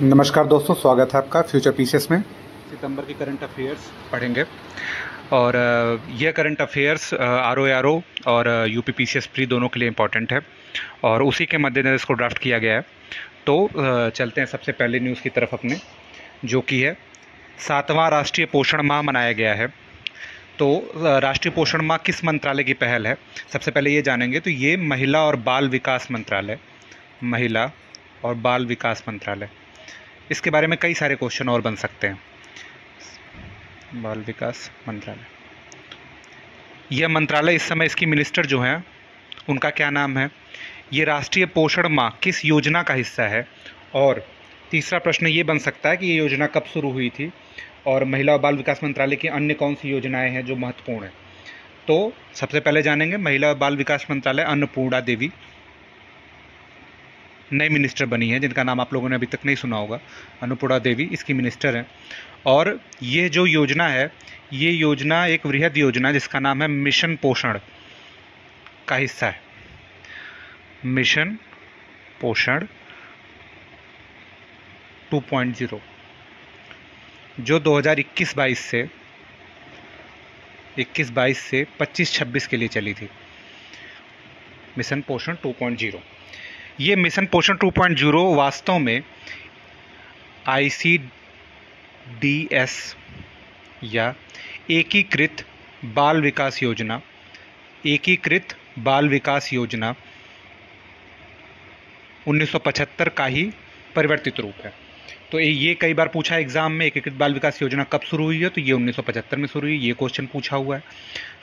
नमस्कार दोस्तों, स्वागत है आपका फ्यूचर पीसेस में। सितंबर की करंट अफेयर्स पढ़ेंगे और यह करंट अफेयर्स आर ओ और यूपी पीसीएस प्री दोनों के लिए इम्पॉर्टेंट है और उसी के मद्देनज़र इसको ड्राफ्ट किया गया है। तो चलते हैं सबसे पहले न्यूज़ की तरफ अपने, जो कि है 7वां राष्ट्रीय पोषण माह मनाया गया है। तो राष्ट्रीय पोषण माह किस मंत्रालय की पहल है, सबसे पहले ये जानेंगे। तो ये महिला और बाल विकास मंत्रालय, महिला और बाल विकास मंत्रालय, इसके बारे में कई सारे क्वेश्चन और बन सकते हैं। बाल विकास मंत्रालय, यह मंत्रालय, इस समय इसकी मिनिस्टर जो हैं उनका क्या नाम है। ये राष्ट्रीय पोषण माह किस योजना का हिस्सा है। और तीसरा प्रश्न ये बन सकता है कि ये योजना कब शुरू हुई थी और महिला और बाल विकास मंत्रालय की अन्य कौन सी योजनाएं हैं जो महत्वपूर्ण हैं। तो सबसे पहले जानेंगे महिला और बाल विकास मंत्रालय, अन्नपूर्णा देवी नई मिनिस्टर बनी है, जिनका नाम आप लोगों ने अभी तक नहीं सुना होगा। अन्नपूर्णा देवी इसकी मिनिस्टर हैं। और ये जो योजना है, ये योजना एक वृहद योजना जिसका नाम है मिशन पोषण का हिस्सा है। मिशन पोषण 2.0 जो 2021-22 से 25-26 के लिए चली थी। मिशन पोषण 2.0, ये मिशन पोषण 2.0 वास्तव में ICDS या एकीकृत बाल विकास योजना 1975 का ही परिवर्तित रूप है। तो ये कई बार पूछा एग्जाम में, एकीकृत बाल विकास योजना कब शुरू हुई है, तो ये 1975 में शुरू हुई, ये क्वेश्चन पूछा हुआ है।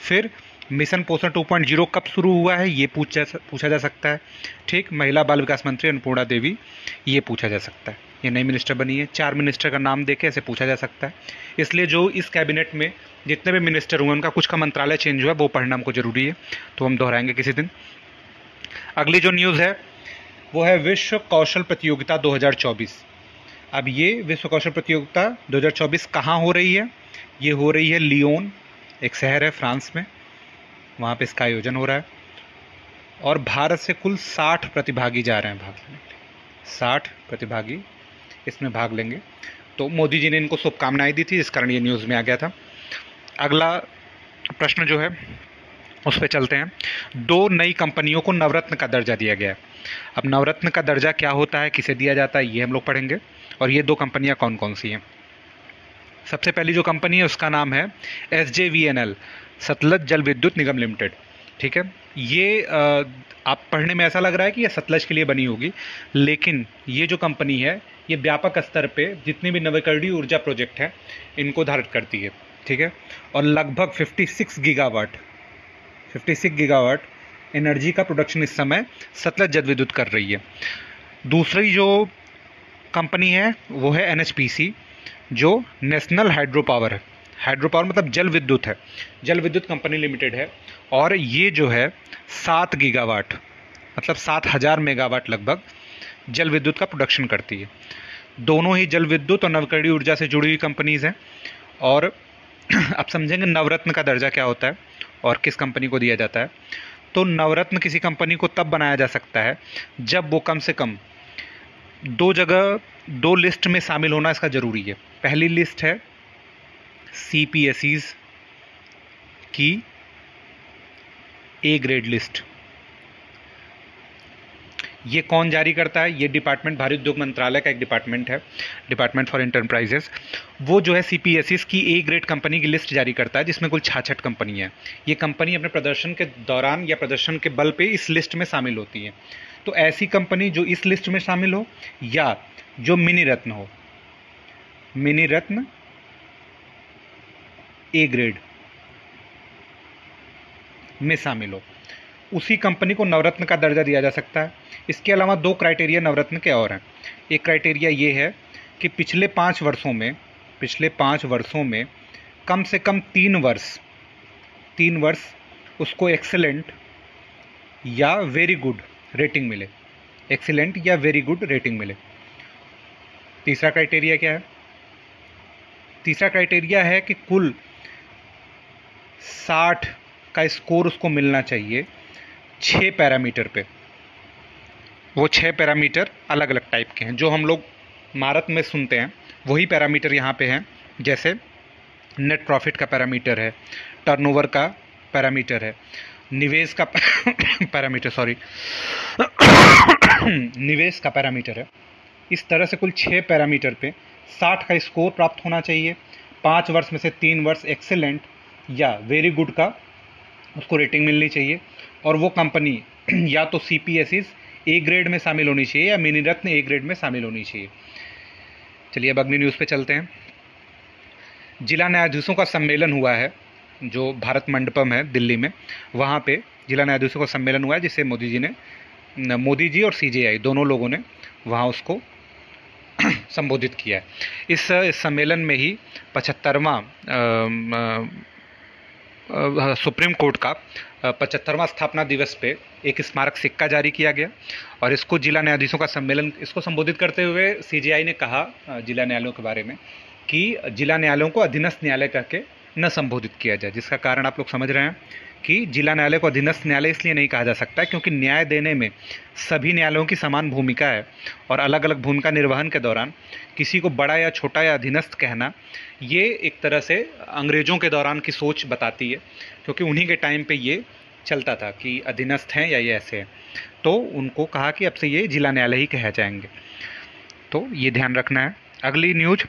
फिर मिशन पोषण 2.0 कब शुरू हुआ है, ये पूछा जा सकता है। ठीक, महिला बाल विकास मंत्री अन्नपूर्णा देवी, ये पूछा जा सकता है। ये नई मिनिस्टर बनी है, 4 मिनिस्टर का नाम देके ऐसे पूछा जा सकता है। इसलिए जो इस कैबिनेट में जितने भी मिनिस्टर हुए उनका कुछ का मंत्रालय चेंज हुआ है, वो पढ़ना हमको जरूरी है, तो हम दोहराएंगे किसी दिन। अगली जो न्यूज़ है वो है विश्व कौशल प्रतियोगिता 2024। अब ये विश्व कौशल प्रतियोगिता 2024 कहाँ हो रही है। ये हो रही है लियोन, एक शहर है फ्रांस में, वहाँ पे इसका आयोजन हो रहा है। और भारत से कुल 60 प्रतिभागी जा रहे हैं भाग लेने के लिए। 60 प्रतिभागी इसमें भाग लेंगे। तो मोदी जी ने इनको शुभकामनाएं दी थी, इस कारण ये न्यूज़ में आ गया था। अगला प्रश्न जो है उस पर चलते हैं। 2 नई कंपनियों को नवरत्न का दर्जा दिया गया है। अब नवरत्न का दर्जा क्या होता है, किसे दिया जाता है, ये हम लोग पढ़ेंगे। और ये 2 कंपनियां कौन कौन सी हैं। सबसे पहली जो कंपनी है उसका नाम है SJVNL, सतलज जल विद्युत निगम लिमिटेड। ठीक है, ये आप पढ़ने में ऐसा लग रहा है कि ये सतलज के लिए बनी होगी, लेकिन ये जो कंपनी है ये व्यापक स्तर पे जितनी भी नवीकरणीय ऊर्जा प्रोजेक्ट है इनको धारित करती है। ठीक है, और लगभग 56 गीगावाट एनर्जी का प्रोडक्शन इस समय सतलज जल विद्युत कर रही है। दूसरी जो कंपनी है वो है NHPC, जो नेशनल हाइड्रो पावर है। हाइड्रो पावर मतलब जल विद्युत है, जल विद्युत कंपनी लिमिटेड है। और ये जो है 7 गीगावाट मतलब 7000 मेगावाट लगभग जल विद्युत का प्रोडक्शन करती है। दोनों ही जल विद्युत और नवीकरणीय ऊर्जा से जुड़ी हुई कंपनीज हैं। और अब समझेंगे नवरत्न का दर्जा क्या होता है और किस कंपनी को दिया जाता है। तो नवरत्न किसी कंपनी को तब बनाया जा सकता है जब वो कम से कम 2 लिस्ट में शामिल होना इसका ज़रूरी है। पहली लिस्ट है CPSEs की A ग्रेड लिस्ट। ये कौन जारी करता है, ये डिपार्टमेंट, भारतीय उद्योग मंत्रालय का एक डिपार्टमेंट है, डिपार्टमेंट फॉर एंटरप्राइजेस। वो जो है CPSEs की A ग्रेड कंपनी की लिस्ट जारी करता है, जिसमें कुल 66 कंपनी है। ये कंपनी अपने प्रदर्शन के दौरान या प्रदर्शन के बल पे इस लिस्ट में शामिल होती है। तो ऐसी कंपनी जो इस लिस्ट में शामिल हो या जो मिनी रत्न हो, मिनी रत्न A ग्रेड में शामिल हो, उसी कंपनी को नवरत्न का दर्जा दिया जा सकता है। इसके अलावा 2 क्राइटेरिया नवरत्न के और हैं। एक क्राइटेरिया ये है कि पिछले 5 वर्षों में कम से कम 3 वर्ष उसको एक्सेलेंट या वेरी गुड रेटिंग मिले, एक्सीलेंट या वेरी गुड रेटिंग मिले। तीसरा क्राइटेरिया क्या है, तीसरा क्राइटेरिया है कि कुल 60 का स्कोर उसको मिलना चाहिए 6 पैरामीटर पे। वो 6 पैरामीटर अलग अलग टाइप के हैं जो हम लोग इमारत में सुनते हैं वही पैरामीटर यहाँ पे हैं, जैसे नेट प्रॉफिट का पैरामीटर है, टर्नओवर का पैरामीटर है, निवेश का पैरामीटर निवेश का पैरामीटर है। इस तरह से कुल 6 पैरामीटर पे 60 का स्कोर प्राप्त होना चाहिए। 5 वर्ष में से 3 वर्ष एक्सेलेंट या वेरी गुड का उसको रेटिंग मिलनी चाहिए, और वो कंपनी या तो CPSEs A ग्रेड में शामिल होनी चाहिए या मिनी रत्न A ग्रेड में शामिल होनी चाहिए। चलिए अब अगली न्यूज़ पे चलते हैं। जिला न्यायाधीशों का सम्मेलन हुआ है, जो भारत मंडपम है दिल्ली में, वहाँ पे जिला न्यायाधीशों का सम्मेलन हुआ है, जिसे मोदी जी और CJI दोनों लोगों ने वहाँ उसको संबोधित किया है। इस सम्मेलन में ही 75वां सुप्रीम कोर्ट का 75वां स्थापना दिवस पे एक स्मारक सिक्का जारी किया गया, और इसको जिला न्यायाधीशों का सम्मेलन, इसको संबोधित करते हुए CJI ने कहा जिला न्यायालयों के बारे में कि जिला न्यायालयों को अधीनस्थ न्यायालय करके न संबोधित किया जाए, जिसका कारण आप लोग समझ रहे हैं कि जिला न्यायालय को अधीनस्थ न्यायालय इसलिए नहीं कहा जा सकता क्योंकि न्याय देने में सभी न्यायालयों की समान भूमिका है, और अलग अलग भूमिका निर्वहन के दौरान किसी को बड़ा या छोटा या अधीनस्थ कहना, ये एक तरह से अंग्रेज़ों के दौरान की सोच बताती है, क्योंकि उन्हीं के टाइम पे ये चलता था कि अधीनस्थ हैं या ये ऐसे हैं। तो उनको कहा कि अब से ये जिला न्यायालय ही कहे जाएंगे, तो ये ध्यान रखना है। अगली न्यूज़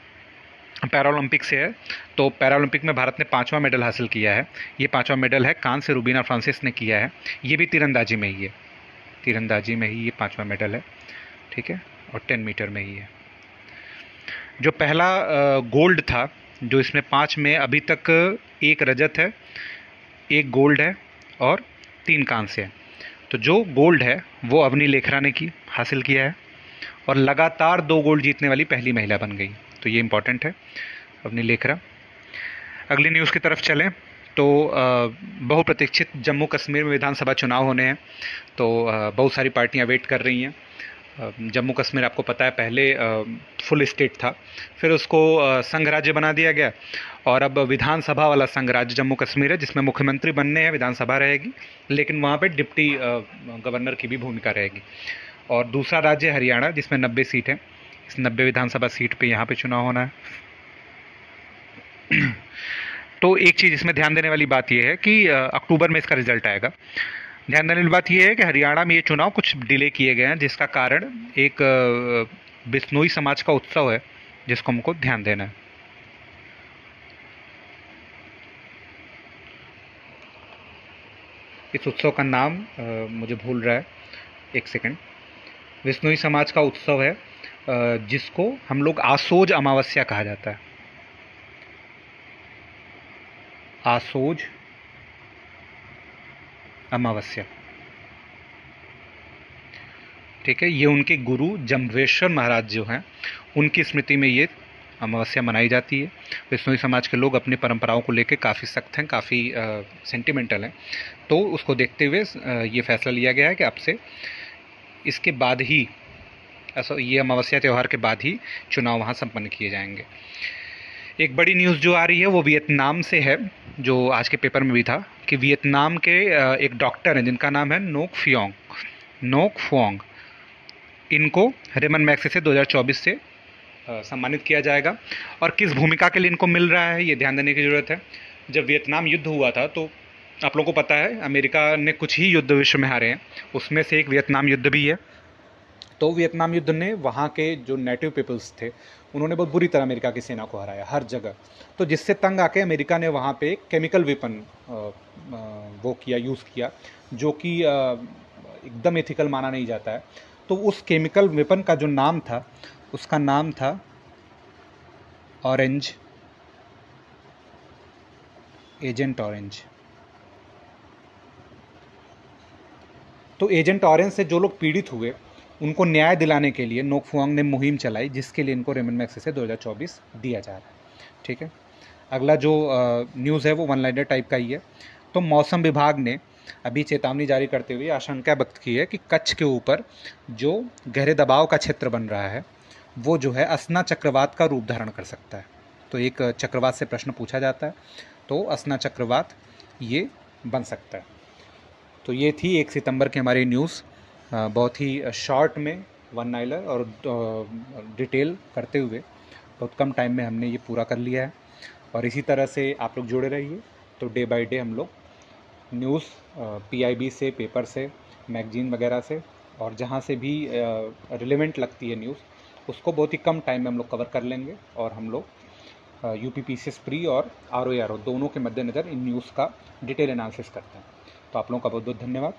पैरालंपिक से है। तो पैरालंपिक में भारत ने 5वां मेडल हासिल किया है। ये 5वां मेडल है, कांस्य से रूबीना फ्रांसिस ने किया है। ये भी तीरंदाजी में ही है, तीरंदाजी में ही ये 5वां मेडल है, ठीक है, और 10 मीटर में ही है। जो पहला गोल्ड था, जो इसमें 5 में अभी तक 1 रजत है, 1 गोल्ड है और 3 कांस्य है। तो जो गोल्ड है वो अवनी लेखरा ने हासिल किया है, और लगातार 2 गोल्ड जीतने वाली पहली महिला बन गई, तो ये इंपॉर्टेंट है, अवनी लेखरा। अगली न्यूज़ की तरफ चलें तो बहुप्रतीक्षित जम्मू कश्मीर में विधानसभा चुनाव होने हैं, तो बहुत सारी पार्टियां वेट कर रही हैं। जम्मू कश्मीर आपको पता है पहले फुल स्टेट था, फिर उसको संघ राज्य बना दिया गया, और अब विधानसभा वाला संघ राज्य जम्मू कश्मीर है, जिसमें मुख्यमंत्री बनने हैं, विधानसभा रहेगी, लेकिन वहाँ पे डिप्टी गवर्नर की भी भूमिका रहेगी। और दूसरा राज्य हरियाणा, जिसमें 90 सीट है, इस 90 विधानसभा सीट पे यहाँ पे चुनाव होना है। तो एक चीज़ इसमें ध्यान देने वाली बात यह है कि अक्टूबर में इसका रिजल्ट आएगा। ध्यान देने वाली बात यह है कि हरियाणा में ये चुनाव कुछ डिले किए गए हैं, जिसका कारण एक बिश्नोई समाज का उत्सव है, जिसको हमको ध्यान देना है। इस उत्सव का नाम मुझे भूल रहा है, एक सेकंड। बिश्नोई समाज का उत्सव है, जिसको हम लोग आसोज अमावस्या कहा जाता है, आसोज अमावस्या, ठीक है। ये उनके गुरु जम्भेश्वर महाराज जो हैं, उनकी स्मृति में ये अमावस्या मनाई जाती है। बिश्नोई समाज के लोग अपनी परंपराओं को लेकर काफ़ी सख्त हैं, काफ़ी सेंटिमेंटल हैं, तो उसको देखते हुए ये फैसला लिया गया है कि अब से इसके बाद ही, ऐसा ये अमावस्या त्यौहार के बाद ही चुनाव वहाँ संपन्न किए जाएंगे। एक बड़ी न्यूज़ जो आ रही है वो वियतनाम से है, जो आज के पेपर में भी था, कि वियतनाम के एक डॉक्टर हैं जिनका नाम है नोक फोंग, इनको रेमन मैग्सेसे 2024 से सम्मानित किया जाएगा। और किस भूमिका के लिए इनको मिल रहा है, ये ध्यान देने की ज़रूरत है। जब वियतनाम युद्ध हुआ था तो आप लोगों को पता है अमेरिका ने कुछ ही युद्ध विश्व में हारे हैं, उसमें से एक वियतनाम युद्ध भी है। तो वियतनाम युद्ध ने वहाँ के जो नेटिव पीपल्स थे, उन्होंने बहुत बुरी तरह अमेरिका की सेना को हराया हर जगह। तो जिससे तंग आके अमेरिका ने वहाँ पे एक केमिकल वेपन यूज़ किया, जो कि एकदम एथिकल माना नहीं जाता है। तो उस केमिकल वेपन का जो नाम था, उसका नाम था ऑरेंज, एजेंट ऑरेंज। तो एजेंट ऑरेंज से जो लोग पीड़ित हुए, उनको न्याय दिलाने के लिए नोक फोंग ने मुहिम चलाई, जिसके लिए इनको रेमन मैग्सेसे 2024 दिया जा रहा है, ठीक है। अगला जो न्यूज़ है वो वन लाइनर टाइप का ही है। तो मौसम विभाग ने अभी चेतावनी जारी करते हुए आशंका व्यक्त की है कि कच्छ के ऊपर जो गहरे दबाव का क्षेत्र बन रहा है, वो जो है असना चक्रवात का रूप धारण कर सकता है। तो एक चक्रवात से प्रश्न पूछा जाता है, तो असना चक्रवात ये बन सकता है। तो ये थी 1 सितंबर की हमारी न्यूज़, बहुत ही शॉर्ट में वन नाइलर और डिटेल करते हुए बहुत कम टाइम में हमने ये पूरा कर लिया है। और इसी तरह से आप लोग जुड़े रहिए, तो डे बाय डे हम लोग न्यूज़ पीआईबी से, पेपर से, मैगजीन वगैरह से, और जहाँ से भी रिलेवेंट लगती है न्यूज़, उसको बहुत ही कम टाइम में हम लोग कवर कर लेंगे। और हम लोग यूपीपीसीएस प्री और आरओ दोनों के मद्देनज़र इन न्यूज़ का डिटेल एनालिसिस करते हैं। तो आप लोगों का बहुत बहुत धन्यवाद।